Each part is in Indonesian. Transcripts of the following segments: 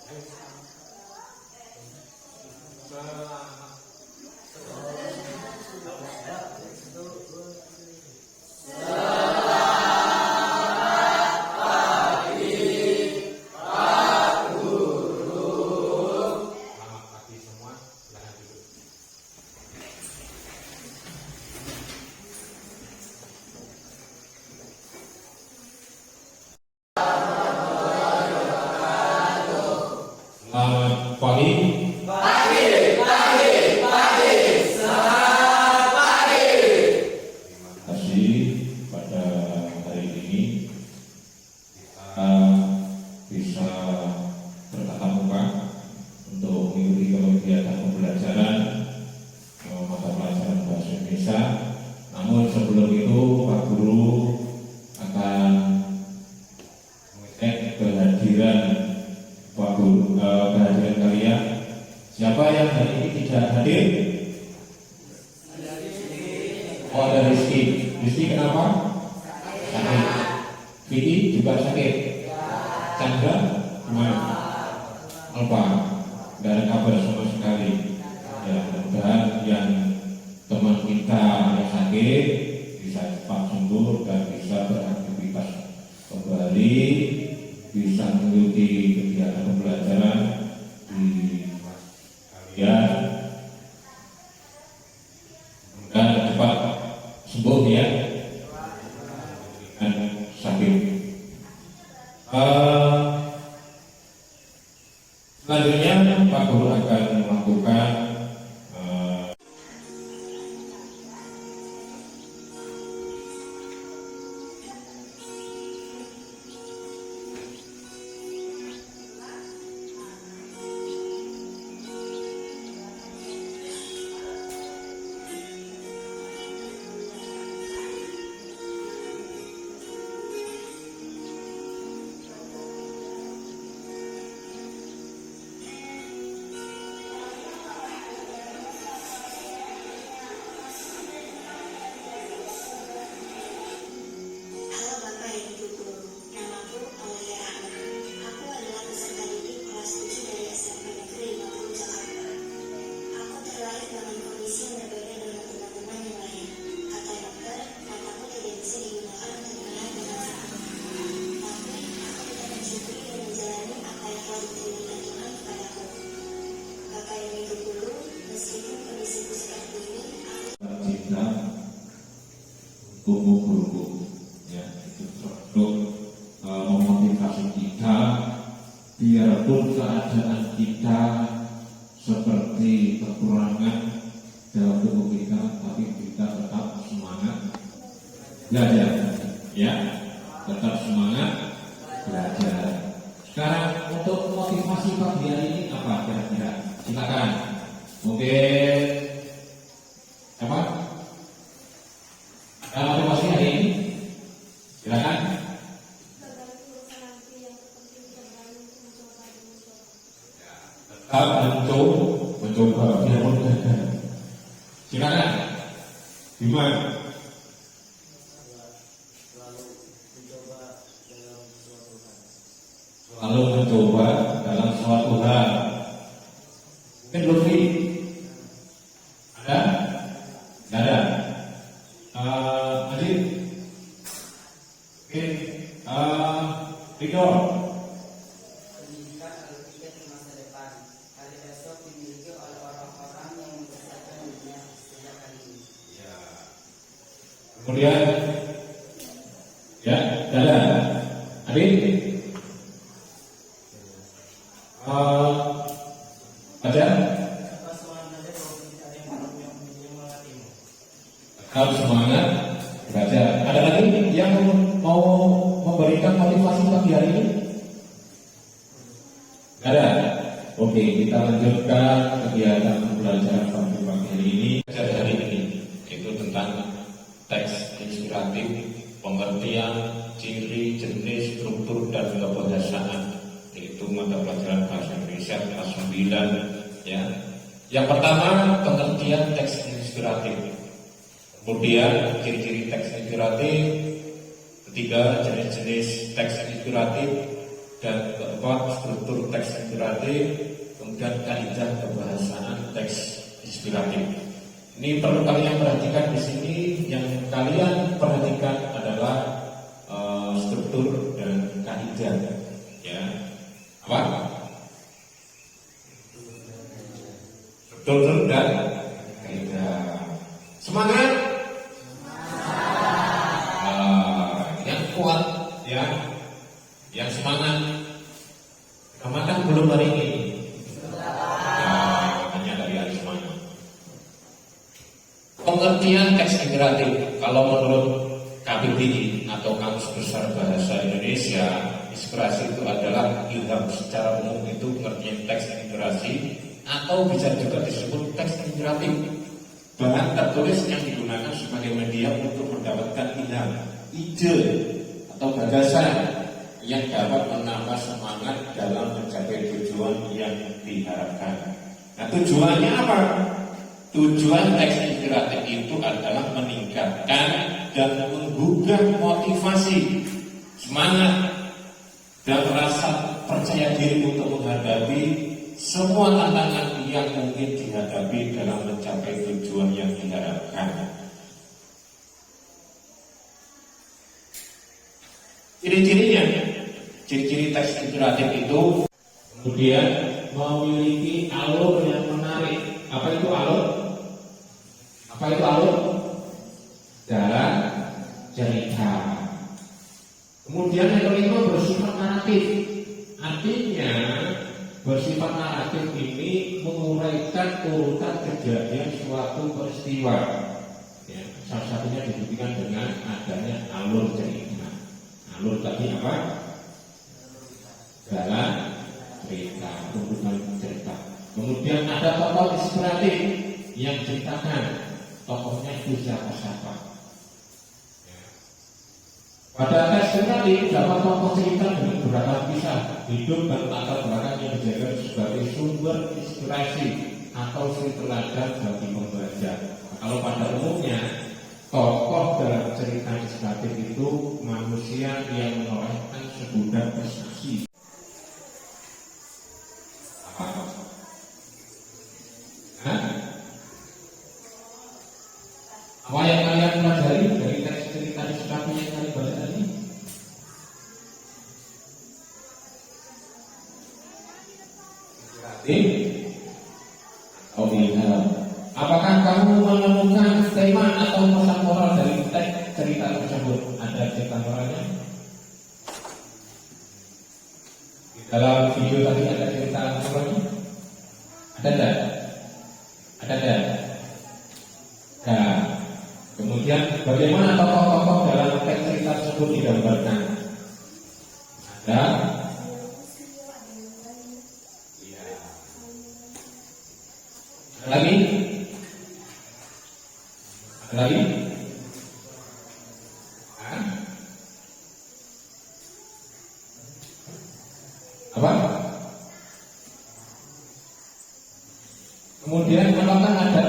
Selamat pagi. Selamat pagi. Terima kasih pada hari ini kita bisa bertatap muka untuk mengikuti kegiatan pembelajaran mata pelajaran bahasa Indonesia. Namun sebelum itu Pak Guru akan mengecek kehadiran Pak Guru, kehadiran kalian. Siapa yang hari ini tidak hadir? Oh, ada Rizky. Rizky kenapa? Sakit. Vicky juga sakit. Chandra gimana? Alfa. Tidak ada kabar sama sekali. Ya, mudah-mudahan yang teman kita yang sakit bisa cepat sembuh dan bisa beraktivitas kembali, bisa mengikuti kegiatan pembelajaran di kalian dan cepat sembuh ya dan sakit. Selanjutnya Pak Guru akan melakukan cinta guru-guru ya, itu untuk memotivasi kita biarpun keadaan kita seperti kekurangan dalam tubuh kita, tapi kita tetap semangat belajar ya, tetap semangat belajar. Sekarang untuk motivasi pagi hari ini apa kira-kira? Silakan. Mungkin apa? Ada motivasi hari ini? Silakan. Tetap mencoba biar mudah. Silakan. Gimana? Selalu mencoba dalam suatu hal. Mungkin Lutfi ada? Tidak ada. Adit? Mungkin Ridho? Pendidikan adalah tiket ke masa depan. Hari esok dimiliki oleh orang-orang yang membesarkan dunia sejak hari ini. Ya. Kemudian, ya, ada. Adit? Ada? Tetap semangat belajar. Ada lagi yang mau memberikan motivasi pagi hari ini? Ada? Oke, kita lanjutkan kegiatan pembelajaran pada pagi hari ini. Hari ini itu tentang teks inspiratif, pengertian, ciri, jenis, struktur, dan kebahasaan. Itu mata pelajaran bahasa Indonesia kelas 9 ya. Yang pertama, pengertian teks inspiratif. Kemudian ciri-ciri teks inspiratif. Ketiga, jenis-jenis teks inspiratif. dan keempat struktur teks inspiratif, kemudian kaidah kebahasaan teks inspiratif. Ini perlu kalian perhatikan di sini. Yang kalian perhatikan adalah struktur dan kaidah, ya. Apa? Struktur dan kaidah. Semangat. Yang kuat, ya. Yang semangat. Makan belum hari ini? Hanya dari hari semangat. Pengertian teks inspiratif, kalau menurut KBBI atau Kamus Besar Bahasa Indonesia, inspirasi itu adalah ilham. Secara umum itu pengertian teks inspirasi atau bisa juga disebut teks inspiratif, bahan tertulis yang digunakan sebagai media untuk mendapatkan ilham, ide atau gagasan yang dapat menambah semangat dalam mencapai tujuan yang diharapkan. Nah, tujuannya apa? Tujuan teks inspiratif itu adalah meningkatkan dan menggugah motivasi, semangat, dan rasa percaya diri untuk menghadapi semua tantangan yang mungkin dihadapi dalam mencapai tujuan yang diharapkan. Ciri-ciri teks inspiratif itu kemudian memiliki alur yang menarik. Apa itu alur? Apa itu alur? Jalan cerita. Kemudian yang kelima bersifat naratif. Artinya bersifat naratif ini menguraikan urutan kejadian suatu peristiwa. Ya, salah satunya dibuktikan dengan adanya alur cerita. Alur tadi apa? Jalan cerita, urutan cerita. Kemudian ada tokoh inspiratif yang ceritakan tokohnya itu siapa-siapa. Pada teks inspiratif dapat tokoh cerita dengan beragam kisah hidup dan latar belakang yang dijadikan sebagai sumber inspirasi atau suri teladan bagi pembaca. Kalau pada umumnya tokoh dalam cerita inspiratif itu manusia yang menorehkan segudang prestasi. Apa yang kalian pelajari dari teks cerita inspiratif yang kalian baca tadi? Inspiratif atau ilham? Apakah kamu menemukan tema atau pesan moral dari teks cerita tersebut? Ada cerita moralnya? Di dalam video tadi ada cerita moralnya? Ada tidak? Ada tidak? Nah, kemudian bagaimana tokoh-tokoh dalam teks cerita tersebut digambarkan? Ada? Iya. Ada lagi? Ada lagi? Apa? Kemudian apakah ada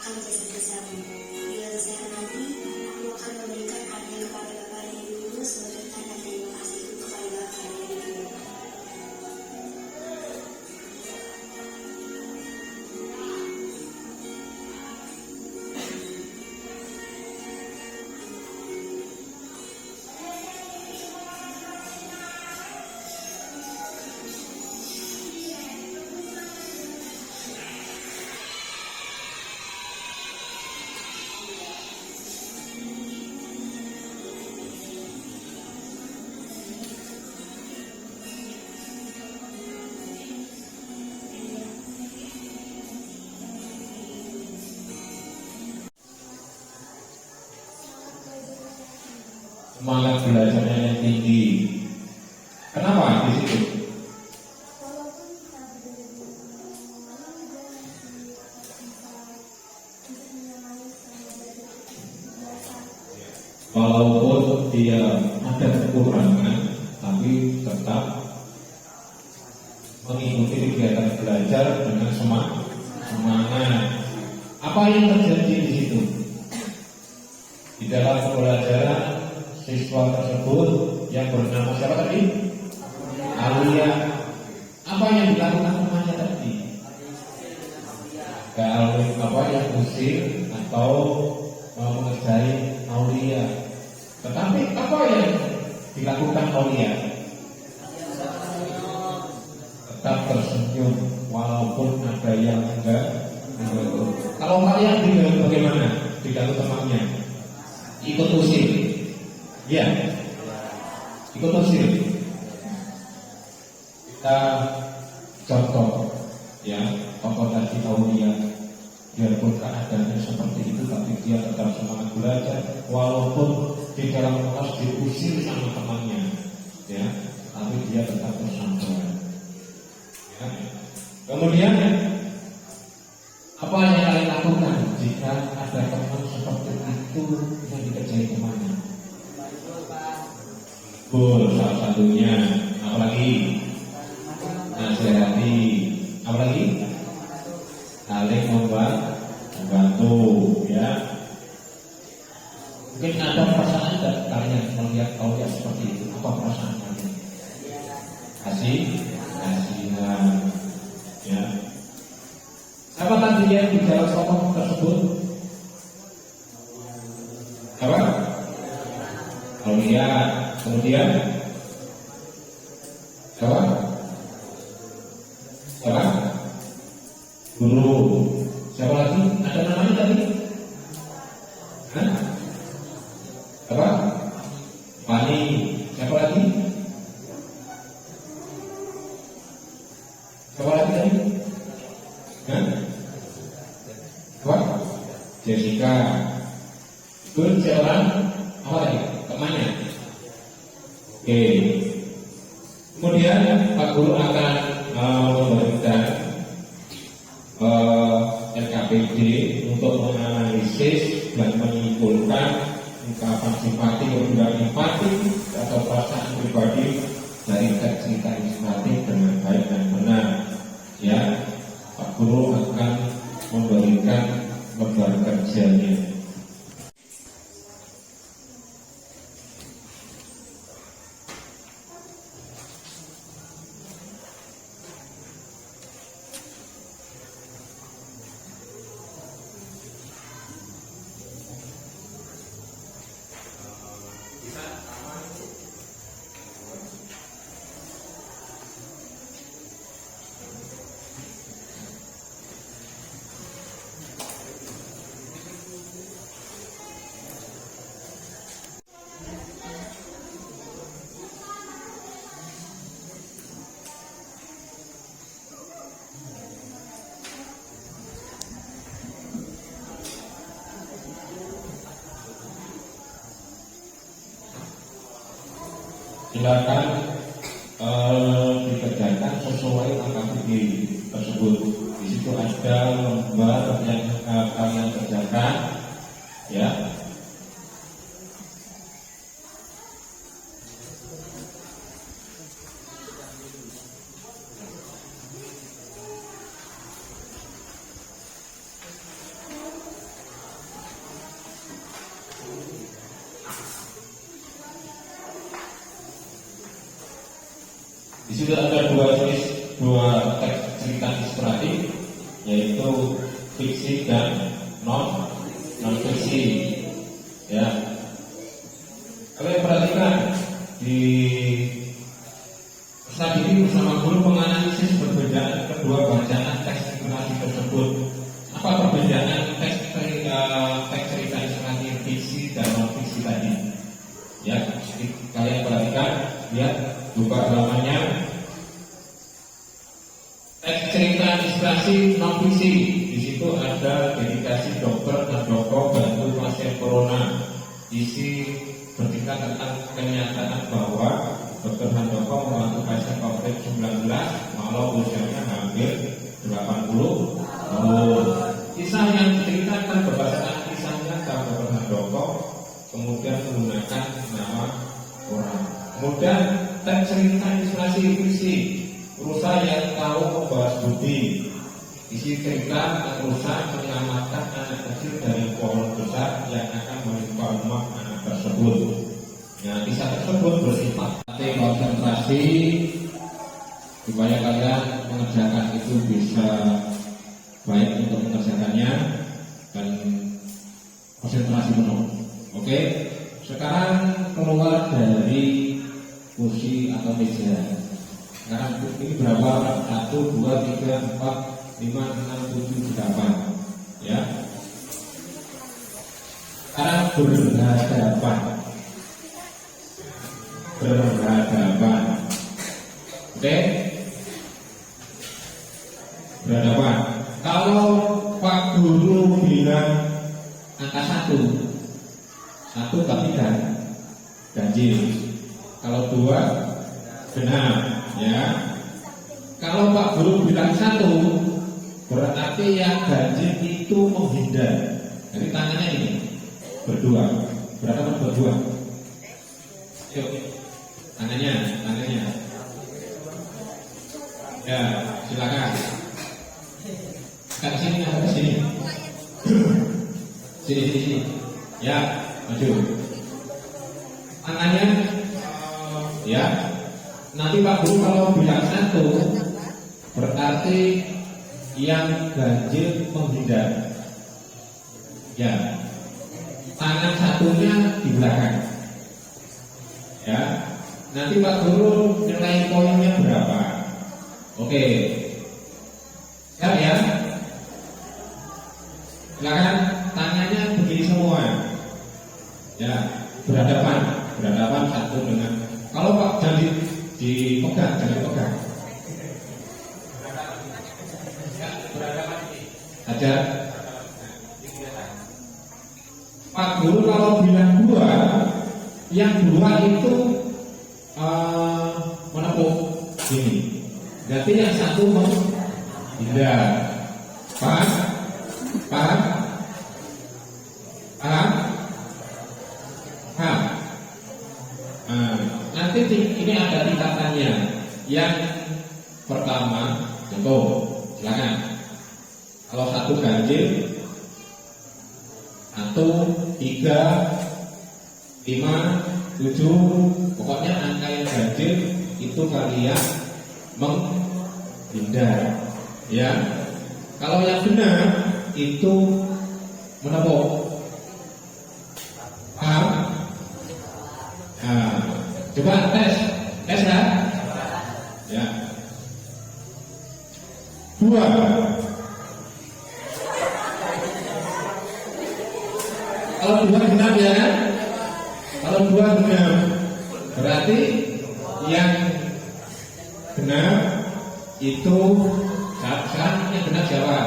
akan jasa-jasamu. Bila saya semangat belajarnya yang tinggi. Kenapa di situ? Walaupun dia ada kekurangan, tapi tetap mengikuti kegiatan belajar dengan semangat. Apa yang terjadi di situ? Di dalam pembelajaran siswa tersebut yang bernama siapa tadi? Aulia. Apa yang dilakukan temannya tadi? Apa yang usir atau mengerjai Aulia. Tetapi apa yang dilakukan Aulia? Tetap tersenyum walaupun ada yang enggak. Kalau kalian diganggu bagaimana? Diganggu temannya? Ikut usir. Ya, ikut usir. Kita contoh, ya, tokoh tadi Aulia, biarpun keadaannya seperti itu, tapi dia tetap semangat belajar, walaupun di dalam kelas diusir sama temannya, ya, tapi dia tetap bersabar. Ya. Kemudian, apa yang kalian lakukan jika ada teman seperti itu yang dikerjai temannya? Salah satunya, apalagi nasihati, apalagi saling membantu, ya. Mungkin ada perasaan tidak kalian melihat Aulia seperti itu? Apa perasaan kalian? Kasihan, ya. Apa tadi yang di dalam tokoh tersebut? Apa? Aulia. Kemudian apa? Guru. Siapa lagi? Ada namanya tadi? Hah? Apa? Pani. Siapa lagi? Siapa lagi tadi? Hah? Apa? Jessica. Itu siapa? Apa lagi? Temannya? Oke. Kemudian Pak Guru akan memberikan LKPD untuk menganalisis dan menyimpulkan ungkapan simpati yang tidak simpati atau perasaan pribadi dari teks cerita inspiratif dengan baik dan benar. Ya, Pak Guru akan memberikan lembar kerjanya. Silakan dikerjakan sesuai AKPD tersebut. Di situ ada lembar yang kalian kerjakan, ya. Di situ ada dua teks cerita inspiratif, yaitu fiksi dan non fiksi. Ya, kalian perhatikan di saat ini bersama guru menganalisis perbedaan kedua bacaan teks inspiratif tersebut. Apa perbedaan teks cerita inspiratif fiksi dan non fiksi tadi? Ya, kalian perhatikan, lihat, buka halamannya. Teks cerita inspirasi non fiksi, di situ ada dedikasi dokter dan dokter bantu pasien corona, isi bertiga bercerita tentang kenyataan bahwa Dr. Handoko membantu pasien COVID-19 walau usianya hampir 80 tahun. Kisah yang diceritakan berdasarkan kisah nyata Dr. Handoko, kemudian menggunakan nama orang. Kemudian teks cerita inspirasi puisi Rusa yang tahu membahas budi. Isi cerita Rusa menyelamatkan anak kecil dari pohon besar yang akan menimpa rumah anak tersebut. Nah, kisah tersebut bersifat konsentrasi supaya kalian mengerjakan itu bisa baik untuk mengerjakannya dan konsentrasi penuh. Oke, sekarang keluar dari kursi atau meja. Sekarang ini berapa? 1, 2, 3, 4, 5, 6, 7, 8. Ya. Sekarang berhadapan. Berhadapan. Oke? Berhadapan. Kalau Pak Guru bilang angka 1 tapi ganjil. Kalau 2 benar, ya. Kalau Pak Guru bilang 1, berarti yang ganjil itu menghindar. Jadi tangannya ini berdua. Berapa berdua? Yuk, tangannya. Ya, silakan. Ke sini atau ke sini? Sini. Ya, maju. Tangannya, ya. Nanti Pak Guru kalau bilang 1, berarti yang ganjil menghindar. Ya, tangan satunya di belakang. Ya, nanti Pak Guru nilai poinnya berapa? Oke, siap ya? Silakan, tangannya begini semua. Ya, berhadapan satu dengan. Kalau Pak jangan dipegang, jangan dipegang. Ya, berhadapan ini. Ajar. Pak Guru kalau bilang 2, yang 2 itu menepuk ini. Berarti yang 1 menghindar. Paham? Nanti ini ada tingkatannya. Yang pertama, contoh, silakan. Kalau 1 ganjil, 1, 3, 5, 7, pokoknya angka yang ganjil itu kalian menghindar. Ya, kalau yang benar itu menepuk. Paham? Nah, coba tes ya. Ya. 2. Kalau 2 benar ya kan? Kalau 2 benar, berarti yang benar itu sekarang yang benar siapa?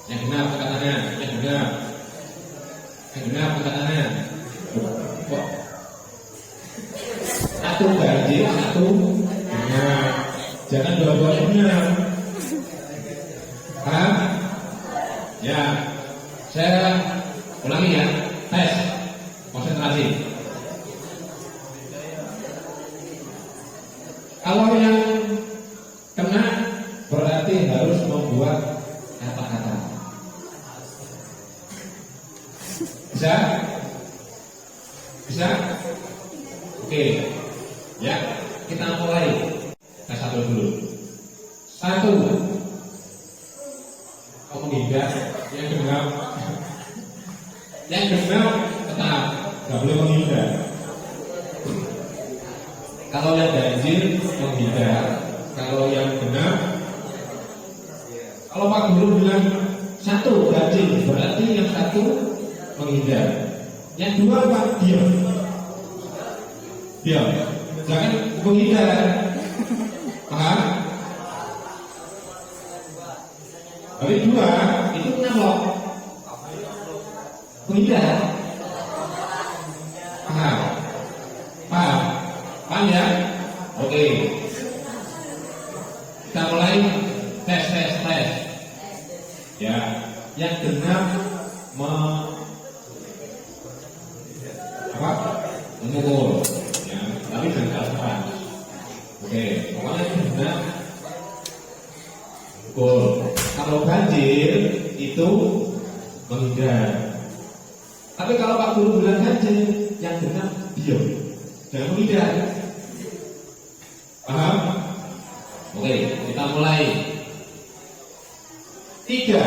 Yang benar angkat tangan. Yang benar angkat tangan. Kok 1 ganjil, 1 benar. Jangan dua-duanya benar. Paham? Ya, saya ulangi ya, tes, konsentrasi. Kalau yang kena berarti harus membuat kata-kata. Bisa? Oke, ya, kita mulai. Tes 1 dulu. 1. Kamu tidak, yang genap. Yang genap tetap, nggak boleh menghindar. Kalau yang ganjil menghindar, kalau yang genap, kalau Pak Guru bilang 1 ganjil, berarti yang 1 menghindar. Yang 2 Pak diam, jangan menghindar. Paham? Tapi 2 itu nyamuk, menghindar. Paham? Paham ya? Oke. Kita mulai tes. Ya, yang genap memukul. Ya, tapi jangan keras. Oke, pokoknya genap memukul. Kalau ganjil itu menghindar. Tapi kalau Pak Guru bilang ganjil, yang genap diam, jangan menghindar. Paham? Oke, kita mulai. 3.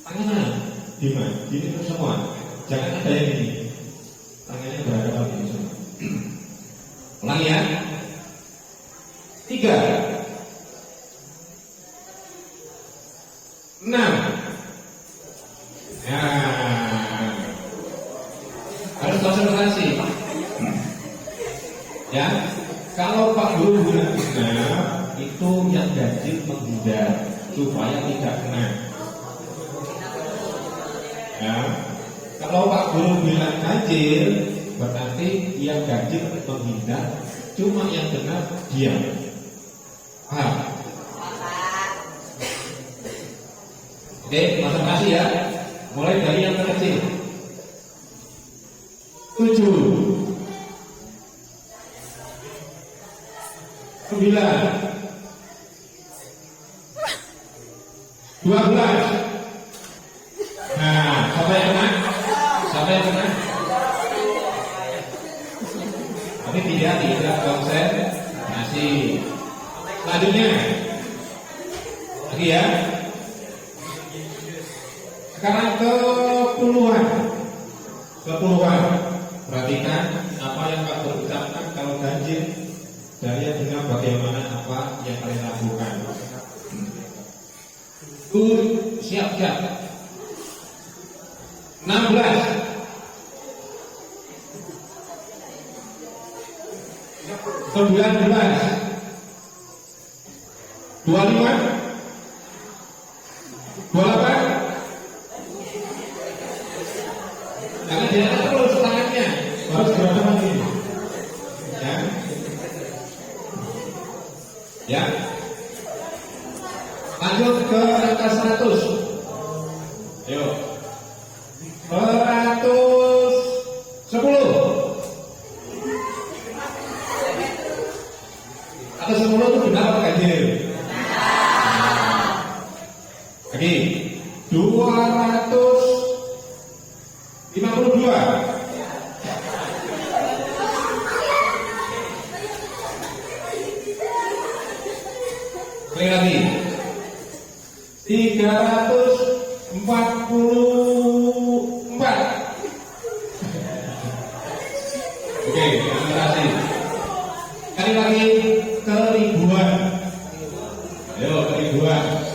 Tangan gini terus semua. Jangan ada yang ini. Tangannya berhadapan ini semua. Ulangi ya. 3, 6. Ya. Harus konsentrasi. Ya. Kalau Pak Guru bilang genap, itu yang ganjil menghindar supaya tidak kena. Ya. Kalau Pak Guru bilang ganjil, berarti yang ganjil menghindar, cuma yang genap diam. Paham? Oke, konsentrasi ya. Mulai dari yang terkecil. 7, 9, 12. Nah, siapa yang kena? Tapi tidak konsen. Masih. Selanjutnya, lagi ya. Sekarang ke puluhan. Perhatikan apa yang Pak Guru ucapkan kalau ganjil. Dari dengan bagaimana apa yang kalian lakukan. Siap. 16, 19, 25, 28. Jangan diangkat terus tangannya, harus berhadapan ini. Ya. Lanjut ke angka 100. Ayo. 110. Atau 10 itu benar apa ganjil? Lagi. 252. Lagi 344. Oke, terima kasih. Kali lagi ke ribuan. Ayo ke ribuan.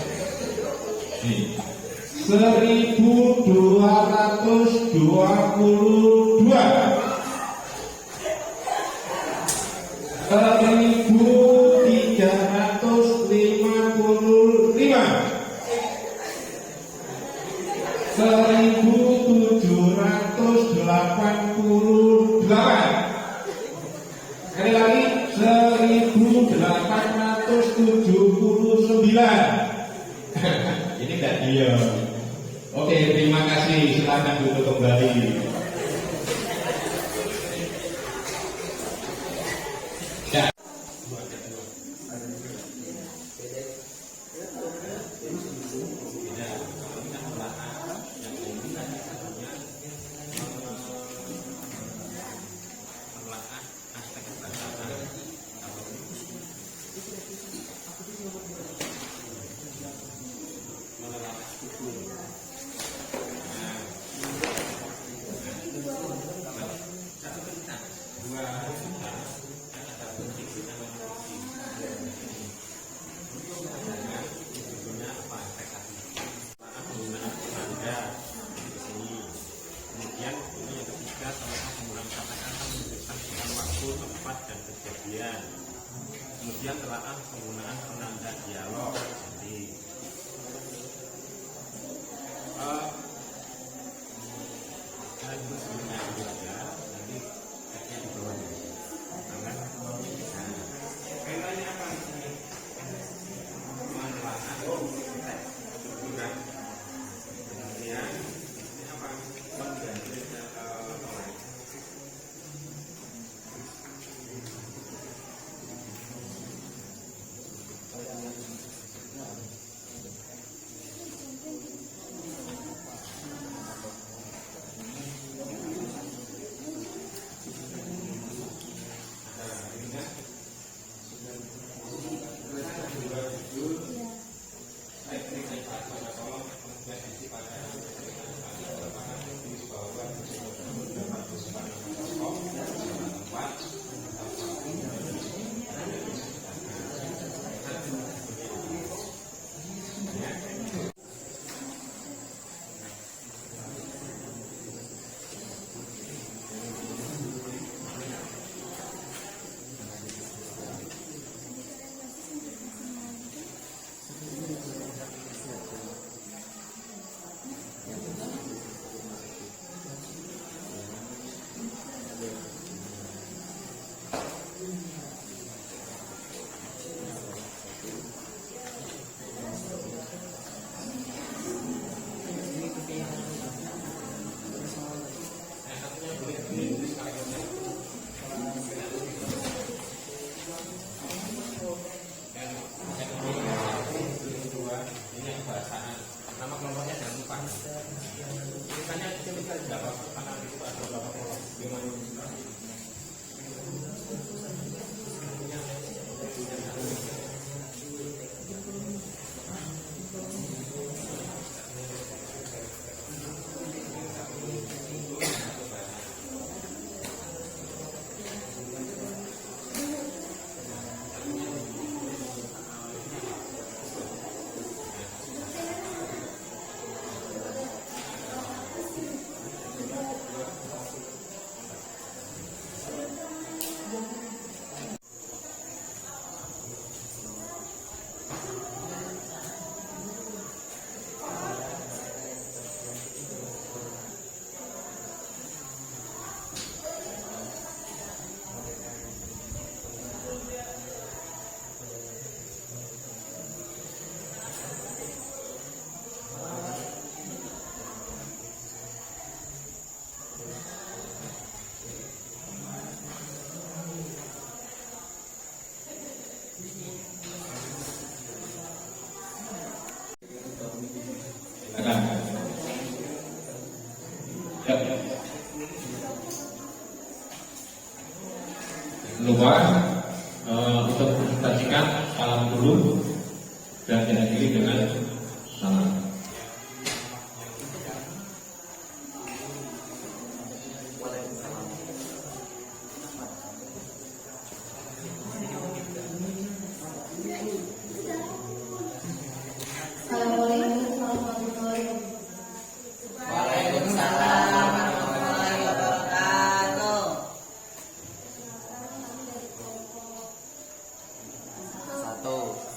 1222. 1788. Sekali lagi 1879. Ini tidak diam. Oke, terima kasih. Silakan duduk kembali. Ya. Tempat dan kejadian. Kemudian telaah penggunaan penanda dialog. Jadi sebelumnya juga nanti keluar untuk presentasikan salam dulu dan diakhiri dengan salam. Assalamualaikum warahmatullahi wabarakatuh. Waalaikumsalam warahmatullahi wabarakatuh.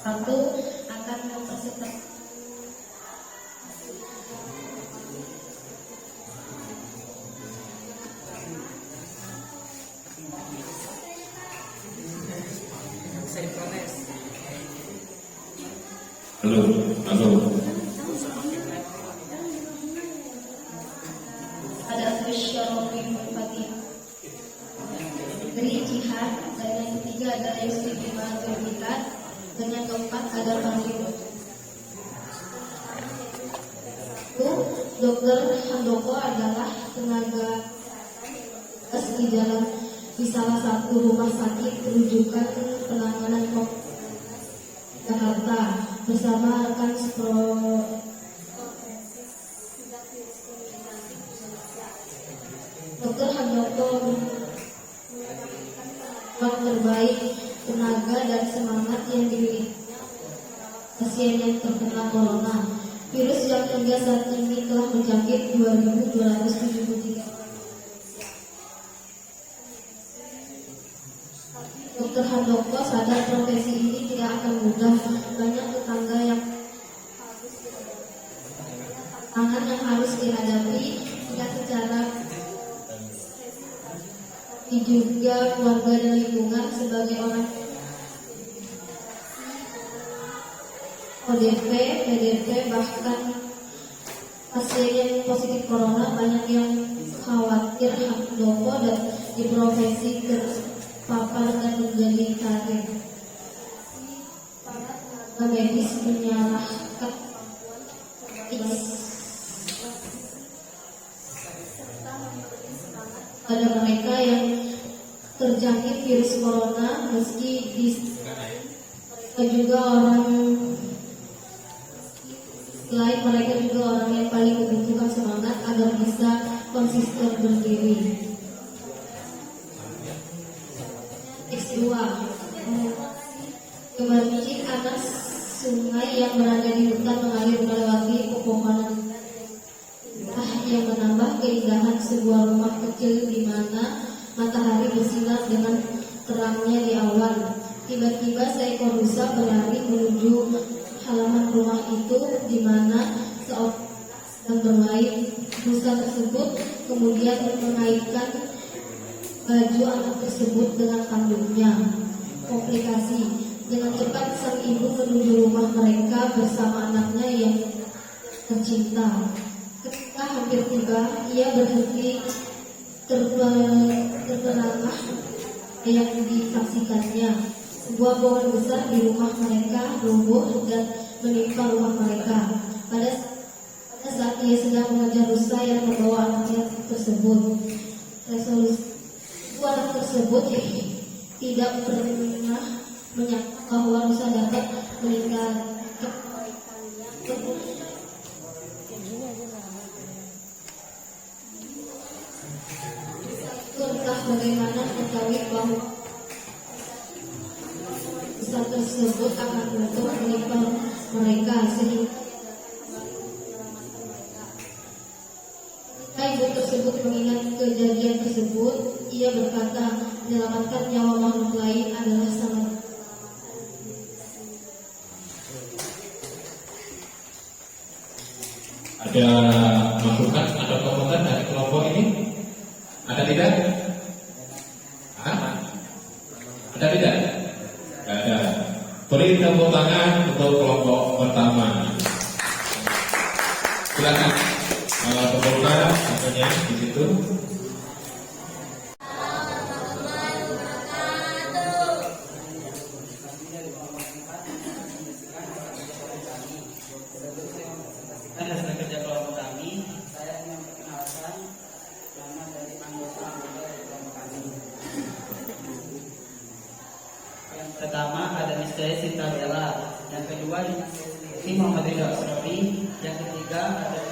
Satu akan mempersiapkan Bisa diprotes. Halo, halo. ada Syarofin Fatih dari jihad, dan yang ketiga adalah istimewa terbikat, dan yang keempat adalah Panglima. Dokter Handoko adalah tenaga di dalam di salah satu rumah sakit rujukan penanganan COVID Jakarta bersama rekan Dokter Handoko yang terbaik, tenaga dan semangat yang dimiliki pasien yang terkena corona. Virus yang hingga saat ini telah menjangkit 2.273 Dokter Handoko sadar profesi ini tidak akan mudah. Banyak tetangga yang tantangan yang harus dihadapi, tidak secara juga keluarga dan lingkungan sebagai orang ODP, PDP, bahkan pasien yang positif corona. Banyak yang khawatir Handoko dan di profesi terpapar dan menjadi target. Para tenaga medis menyalahkan pada mereka yang terjangkit virus corona, meski mereka juga orang yang paling membutuhkan semangat agar bisa konsisten berdiri. X2 Kebanyakan anak sungai yang berada di hutan mengalir melewati pepohonan yang menambah keindahan sebuah rumah kecil di mana matahari bersinar dengan terangnya di awan. Tiba-tiba seekor rusa berlari menuju halaman rumah itu di mana seorang sedang bermain. Rusa tersebut kemudian mengaitkan baju anak tersebut dengan tanduknya. Komplikasi. Dengan cepat sang ibu menuju rumah mereka bersama anaknya yang tercinta. Ketika hampir tiba, ia berhenti terperangah yang disaksikannya. Sebuah pohon besar di rumah mereka roboh dan menimpa rumah mereka. Pada saat ia sedang mengejar rusa yang membawa anaknya tersebut, resolusi anak tersebut tidak pernah menyangka bahwa rusa dapat meninggalkan entah bagaimana mengetahui bahwa rusa tersebut akan untuk menimpa mereka, sehingga ibu tersebut mengingat kejadian tersebut. Ia berkata, menyelamatkan nyawa makhluk lain adalah sangat. Ada masukan atau komentar dari kelompok ini? Ada tidak? Ada tidak? Tidak ada. Beri tepuk tangan untuk kelompok pertama. Silakan. Tepuk tangan katanya di situ. Hasil kerja kelompok kami, saya ingin memperkenalkan nama dari anggota dari kelompok kami. saya Sinta Bella. Yang kedua ini Muhammad Ridha Asrafi. Yang ketiga ada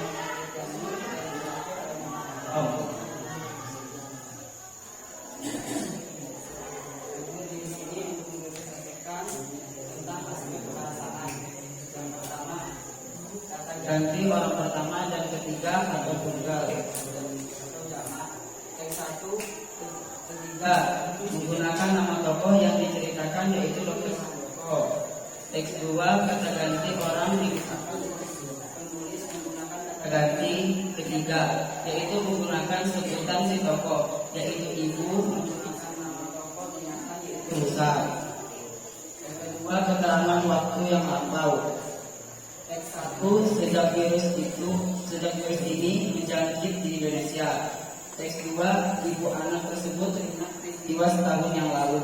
ganti orang pertama dan ketiga atau tunggal. Yang satu, ketiga menggunakan nama tokoh yang diceritakan yaitu Dr. Sandoko. Teks 2 kata ganti orang digunakan penulis menggunakan kata ganti ketiga yaitu menggunakan sebutan si tokoh yaitu ibu menggunakan nama tokoh dinyatakan yaitu Musa. Yang kedua keterangan waktu yang lampau. Teks 1 sejak virus ini menjangkit di Indonesia. Teks 2 ibu anak tersebut teringat peristiwa setahun yang lalu.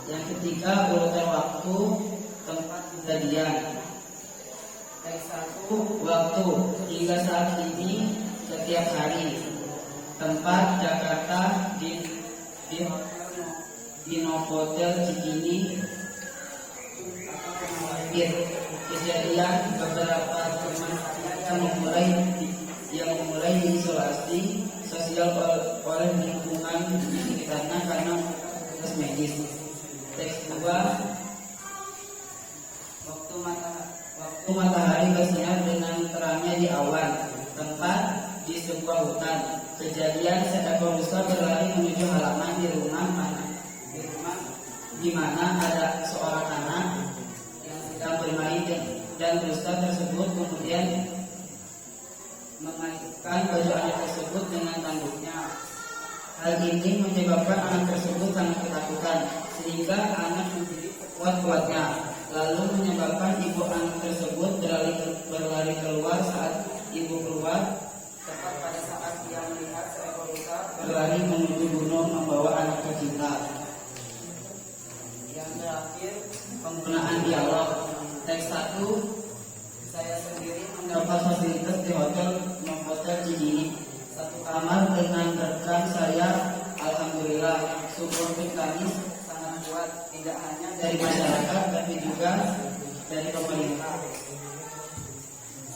Yang ketiga urutan waktu tempat kejadian. Teks 1 waktu hingga saat ini setiap hari. Tempat Jakarta di Novotel Cikini. Kejadian beberapa teman yang memulai isolasi sosial oleh lingkungan di sekitarnya karena proses medis. Teks 2 waktu matahari bersinar dengan terangnya di awan. Tempat di sebuah hutan. Kejadian seekor rusa berlari menuju halaman di rumah di mana ada seorang anak yang bermain dan rusa tersebut kemudian mengaitkan baju anak tersebut dengan tanduknya. Hal ini menyebabkan anak tersebut sangat ketakutan sehingga anak menjadi kuat-kuatnya, lalu menyebabkan ibu anak tersebut berlari keluar. Saat ibu keluar, tepat pada saat ia melihat seekor rusa berlari menuju gunung membawa anak tercinta. Yang terakhir penggunaan dialog. Teks 1 saya sendiri mendapat fasilitas di hotel Cikini. Satu kamar dengan rekan saya. Alhamdulillah, support kami sangat kuat, tidak hanya dari masyarakat tapi juga dari pemerintah.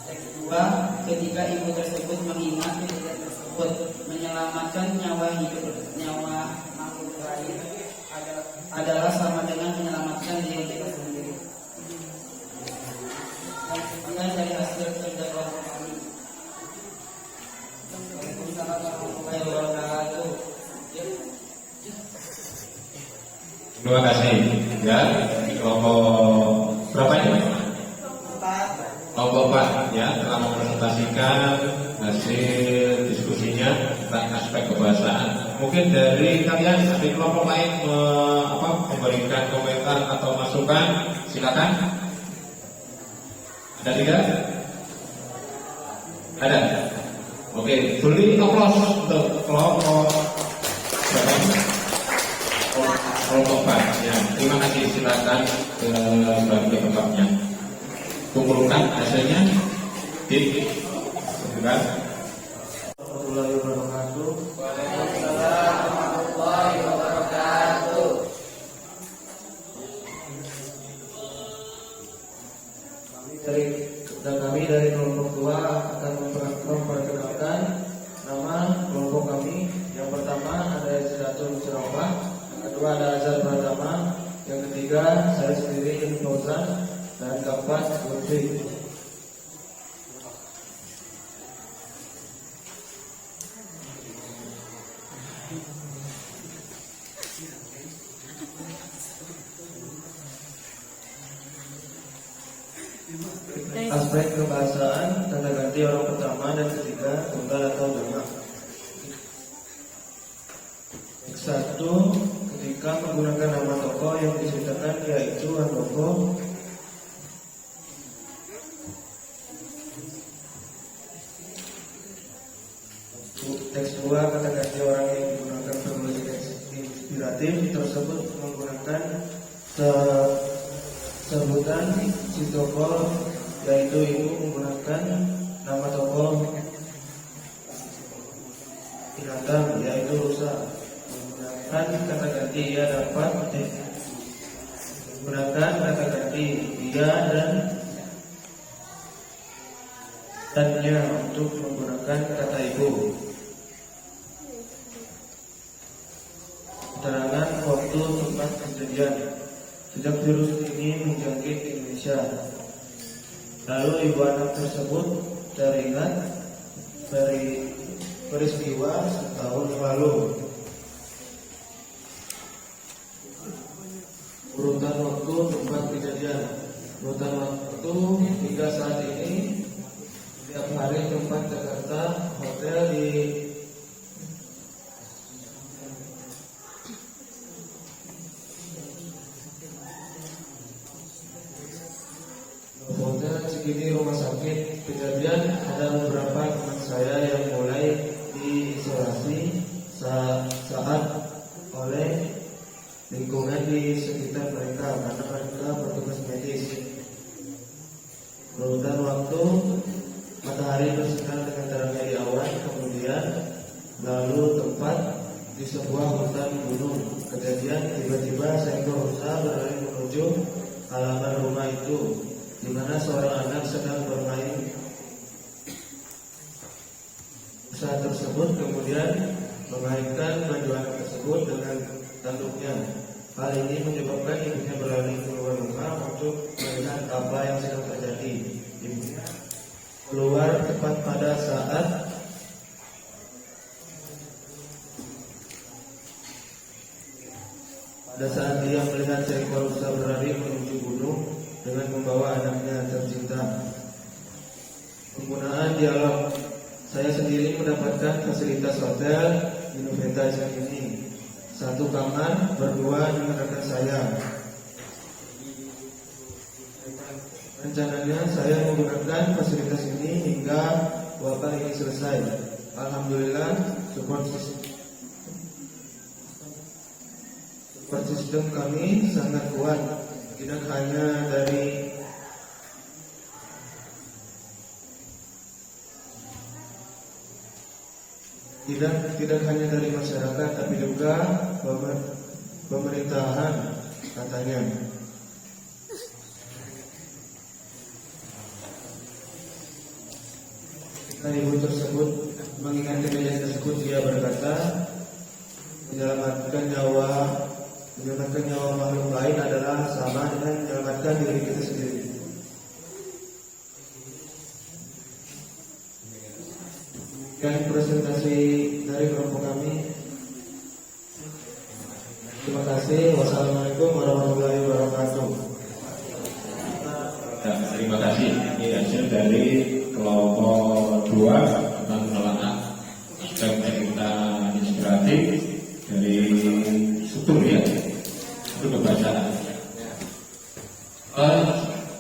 Teks 2 ketika ibu tersebut mengingat kejadian tersebut menyelamatkan nyawa makhluk lain adalah sama dengan menyelamatkan diri kita sendiri. Dan dari hasil kerja kelompok kami. Terima kasih ya. Kelompok berapa ini? Kelompok 4 ya telah mempresentasikan hasil diskusinya tentang aspek kebahasaan. Mungkin dari kalian di kelompok lain memberikan komentar atau masukan, silakan. Ada tidak? Ada. Oke, beri aplaus untuk kelompok berapa ini? Kelompok 4 ya. Terima kasih, silakan ke sebagai tempatnya. Kumpulkan hasilnya. Silakan. Warahmatullahi wabarakatuh. Waalaikumsalam warahmatullahi wabarakatuh. Kami dari kelompok 2 akan memperkenalkan nama kelompok kami. Yang pertama ada Ziratul Musyrafah, yang kedua ada Azhar Pratama, yang ketiga saya sendiri Ibnu Fauzan, dan keempat Lutfi. Aspek kebahasaan tanda ganti orang pertama dan ketiga tunggal atau jamak. 1. Ketika menggunakan nama tokoh yang diceritakan yaitu Handoko. Teks 2 kata ganti orang yang digunakan penulis inspiratif tersebut menggunakan sebutan si tokoh yaitu ibu menggunakan nama tokoh binatang yaitu rusa. Menggunakan kata ganti ia dapat Menggunakan kata ganti dia dannya untuk menggunakan kata ibu. Keterangan waktu tempat kejadian. Sejak virus ini menjangkit Indonesia, lalu ibu anak tersebut teringat dari peristiwa setahun lalu. Urutan waktu tempat kejadian. Urutan waktu hingga saat ini, setiap hari tempat Jakarta, hotel di hotel Cikini rumah sakit kejadian. Ada beberapa teman saya yang mulai diisolasi saat oleh lingkungan di sekitar mereka karena mereka bertugas medis. Urutan waktu matahari bersinar dengan terangnya di awan, kemudian lalu tempat di sebuah hutan gunung. Kejadian tiba-tiba seekor rusa berlari menuju halaman rumah itu, di mana seorang anak sedang bermain. Rusa tersebut kemudian mengaitkan baju anak tersebut dengan tanduknya. Hal ini menyebabkan ibunya berlari keluar rumah untuk melihat apa yang sedang terjadi. Ibunya keluar tepat pada saat dia melihat seekor rusa berlari menuju gunung dengan membawa anaknya tercinta. Penggunaan dialog. Saya sendiri mendapatkan fasilitas hotel di Noventa ini. Satu kamar berdua dengan rekan saya. Rencananya saya menggunakan fasilitas ini hingga wabah ini selesai. Alhamdulillah, support sistem kami sangat kuat. Tidak hanya dari masyarakat, tapi juga pemerintahan, katanya. Ketika ibu tersebut mengingat kejadian tersebut, dia berkata, menyelamatkan nyawa makhluk lain adalah sama dengan menyelamatkan diri kita sendiri. Dan presentasi dari kelompok kami. Terima kasih. Wassalamualaikum warahmatullahi wabarakatuh. Terima kasih. Ini hasil dari kelompok 2 tentang penelaah aspek cerita inspiratif dari struktur ya, itu kebacaan.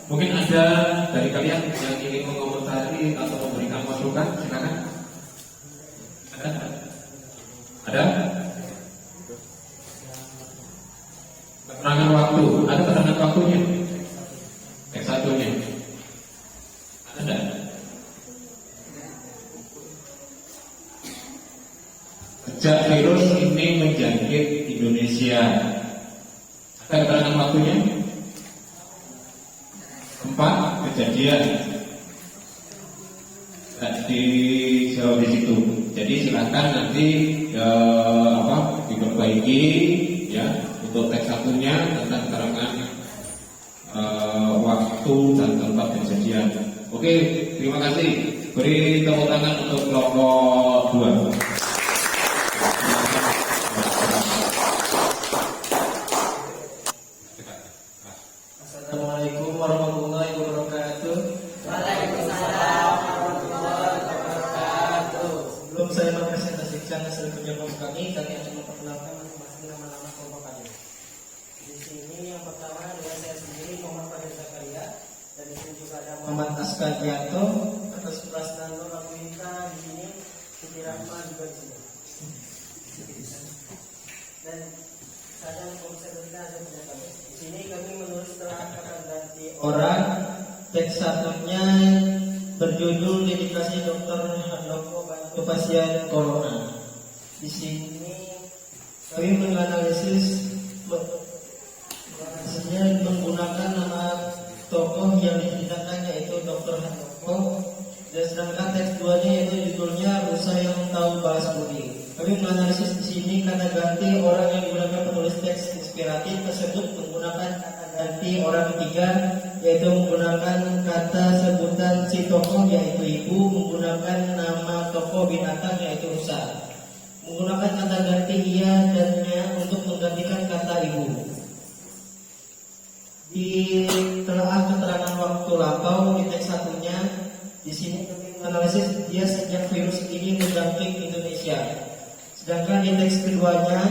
Mungkin ada dari kalian yang ingin mengomentari atau memberikan masukan, silakan. Ada? Keterangan waktu, ada keterangan waktunya? Yang satunya ada? Sejak virus ini menjangkit Indonesia, ada keterangan waktunya? 4 kejadian dijawab di situ. Jadi silakan nanti diperbaiki ya untuk teks satunya tentang keterangan waktu dan tempat kejadian. Oke, terima kasih. Beri tepuk tangan untuk kelompok 2. Assalamualaikum warahmatullahi wabarakatuh. Waalaikumsalam warahmatullahi wabarakatuh. Sebelum saya mempresentasikan hasil kerja kelompok kami akan memperkenalkan masing-masing nama-nama kelompok kami. Di sini yang pertama adalah saya sendiri, Muhammad Fadil Zakaria, dan di sini juga ada Muhammad Askadianto, atas pelaksanaan Lalu Linta di sini, Siti Rahma juga di sini. Dan saya mempresentasikan hasil kerja kami. Di sini kami menulis setelah kata ganti orang. Teks satunya berjudul Dedikasi Dokter Handoko Bantu Pasien Corona. Di sini kami menganalisisnya Dia menggunakan nama tokoh yang diceritakan yaitu Dr. Handoko, dan sedangkan teks duanya yaitu judulnya Rusa yang Tahu Balas Budi. Kami menganalisis di sini kata ganti orang yang digunakan penulis teks inspiratif tersebut menggunakan kata ganti orang ketiga, yaitu menggunakan kata sebutan si tokoh yaitu ibu, menggunakan nama tokoh binatang yaitu rusa, menggunakan kata ganti ia dan nya untuk menggantikan kata ibu. Di telaah keterangan waktu lampau di teks satunya, di sini kami menganalisis dia sejak virus ini menjangkit Indonesia. Sedangkan di teks keduanya,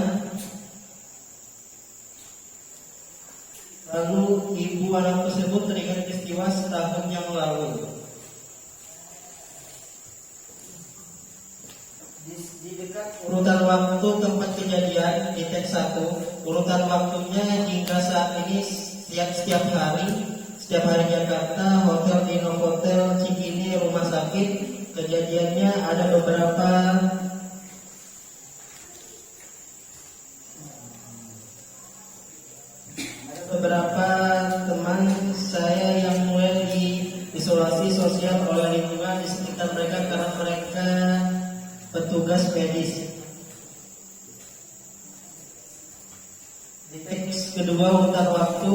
lalu ibu anak tersebut teringat peristiwa setahun yang lalu. Di dekat urutan waktu tempat kejadian di teks 1, urutan waktunya hingga saat ini setiap hari Jakarta, hotel di Novotel Cikini, rumah sakit. Kejadiannya ada beberapa teman saya yang mulai diisolasi sosial oleh lingkungan di sekitar mereka karena mereka petugas medis. Di teks kedua urutan waktu,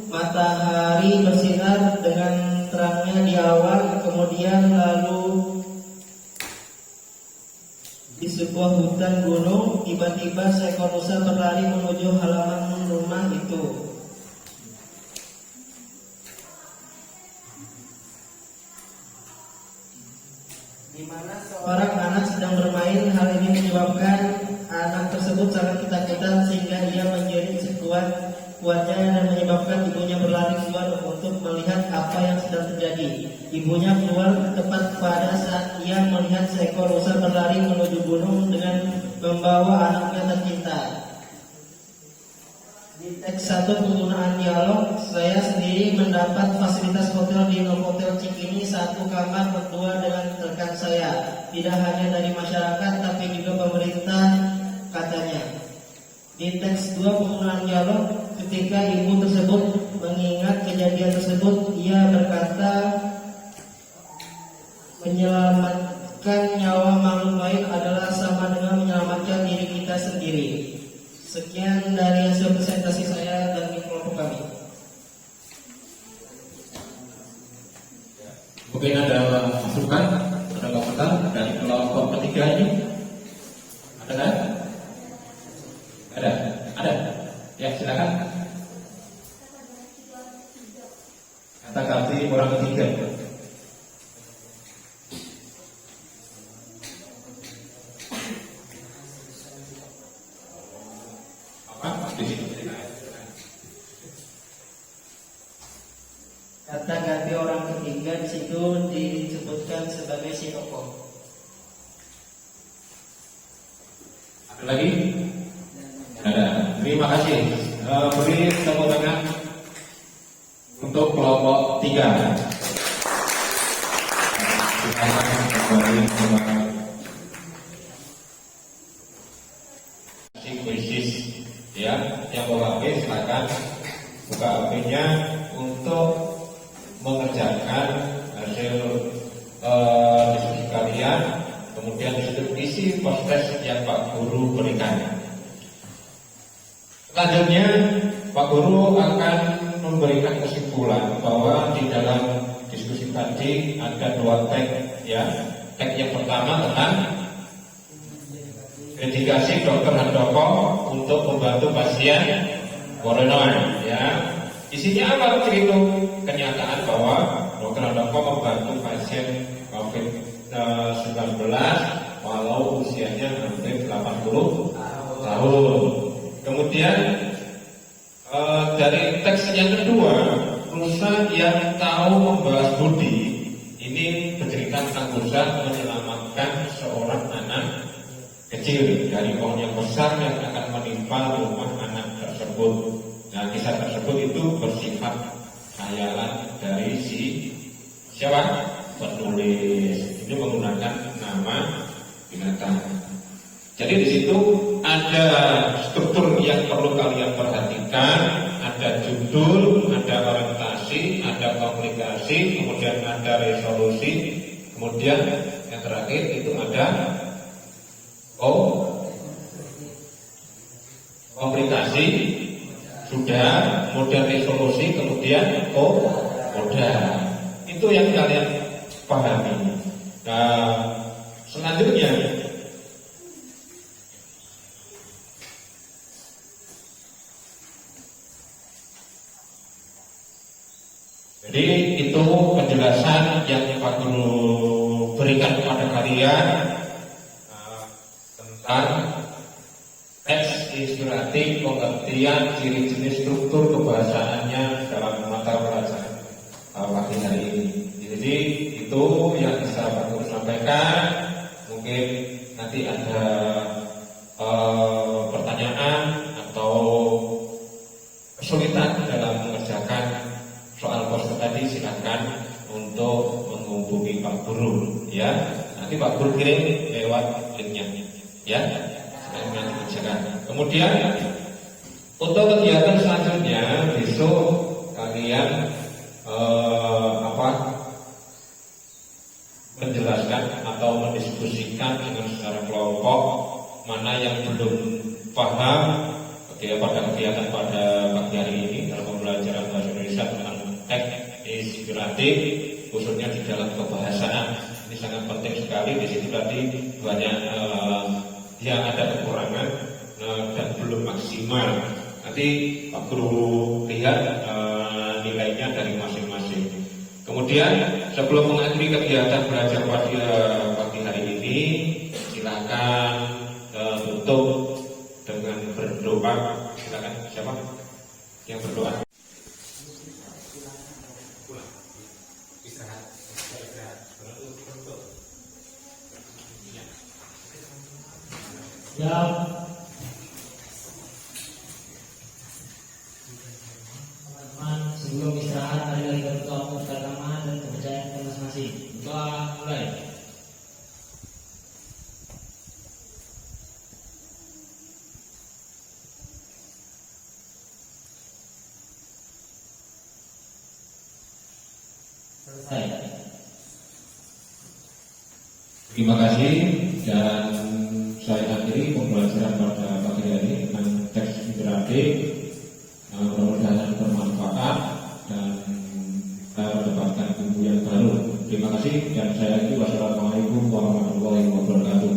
matahari bersinar dengan terangnya di awal, kemudian lalu di sebuah hutan gunung tiba-tiba seekor rusa berlari menuju halaman rumah itu. Di mana seorang anak sedang bermain. Hal ini menyebabkan anak tersebut sangat ketakutan sehingga ia menjerit sekuat-kuatnya dan menyebabkan ibunya berlari keluar untuk melihat apa yang sedang terjadi. Ibunya keluar tepat pada saat ia melihat seekor rusa berlari menuju gunung dengan membawa anaknya tercinta. Di teks 1 penggunaan dialog, saya sendiri mendapat fasilitas hotel di Novotel Cikini, 1 kamar berdua dengan rekan saya. Tidak hanya dari masyarakat tapi juga pemerintah katanya. Di teks 2 penggunaan dialog, ketika ibu tersebut mengingat kejadian tersebut, ia berkata menyelamatkan nyawa makhluk lain adalah sama dengan menyelamatkan diri kita sendiri. Sekian dari hasil presentasi saya dan kelompok kami. Mungkin ada masukan, ada komentar dari kelompok ketiga ini? Ada kan? Ada. Ya, silakan. Kata ganti orang ketiga. Kata ganti orang ketiga di situ disebutkan sebagai si tokoh. Ada lagi? Ada. Terima kasih. Beri tepuk tangan untuk kelompok 3. Krisis, ya, yang bawa HP silakan buka HP-nya untuk mengerjakan hasil diskusi kalian, kemudian isi proses yang Pak Guru berikan. Selanjutnya Pak Guru akan memberikan kesimpulan bahwa di dalam diskusi tadi ada 2 tag, ya. Tag yang pertama tentang dedikasi Dr. Handoko untuk membantu pasien corona, ya. Isinya apa? Cerita kenyataan bahwa Dr. Handoko membantu pasien COVID-19 walau usianya hampir 80 tahun. Kemudian dari teks yang kedua, Rusa yang tahu membalas budi, ini bercerita tentang Rusa menyelamatkan seorang anak kecil dari pohon yang besar yang akan menimpa rumah anak tersebut. Nah, kisah tersebut itu bersifat khayalan dari siapa? Penulis. Ini menggunakan nama binatang. Jadi di situ ada struktur yang perlu kalian perhatikan, ada jumlah judul, ada orientasi, ada komunikasi, kemudian ada resolusi, kemudian yang terakhir itu ada komunikasi, sudah, kemudian resolusi, kemudian koda. Itu yang kalian pahami. Nah, selanjutnya jadi itu penjelasan yang Pak Guru berikan kepada kalian tentang teks inspiratif, pengertian, ciri-ciri struktur kebahasaannya dalam mata pelajaran pagi hari ini. Jadi itu yang bisa Pak Guru sampaikan. Mungkin nanti ada pertanyaan atau kesulitan dalam mengerjakan soal poster tadi, silakan untuk menghubungi Pak Guru ya. Nanti Pak Guru kirim lewat linknya ya. Nanti kerjakan. Kemudian untuk kegiatan selanjutnya besok kalian menjelaskan atau mendiskusikan dengan secara kelompok mana yang belum paham pada kegiatan pada pagi hari ini dalam pembelajaran bahasa Indonesia tentang teks inspiratif, khususnya di dalam kebahasaan. Ini sangat penting sekali. Di situ tadi banyak yang ada kekurangan dan belum maksimal. Nanti Pak Guru lihat nilainya dari masing-masing. Kemudian sebelum mengakhiri kegiatan belajar pagi hari ini, silakan tutup dengan berdoa. Silakan, siapa yang berdoa? Ya. Teman-teman, sebelum istirahat mari kita berdoa untuk agama dan kepercayaan kita masing-masing. Doa mulai. Selesai. Terima kasih dan saya akhiri pembelajaran pada pagi hari ini dengan teks inspiratif. Mudah-mudahan bermanfaat dan kita mendapatkan ilmu yang baru. Terima kasih dan saya akhiri. Wassalamualaikum warahmatullahi wabarakatuh.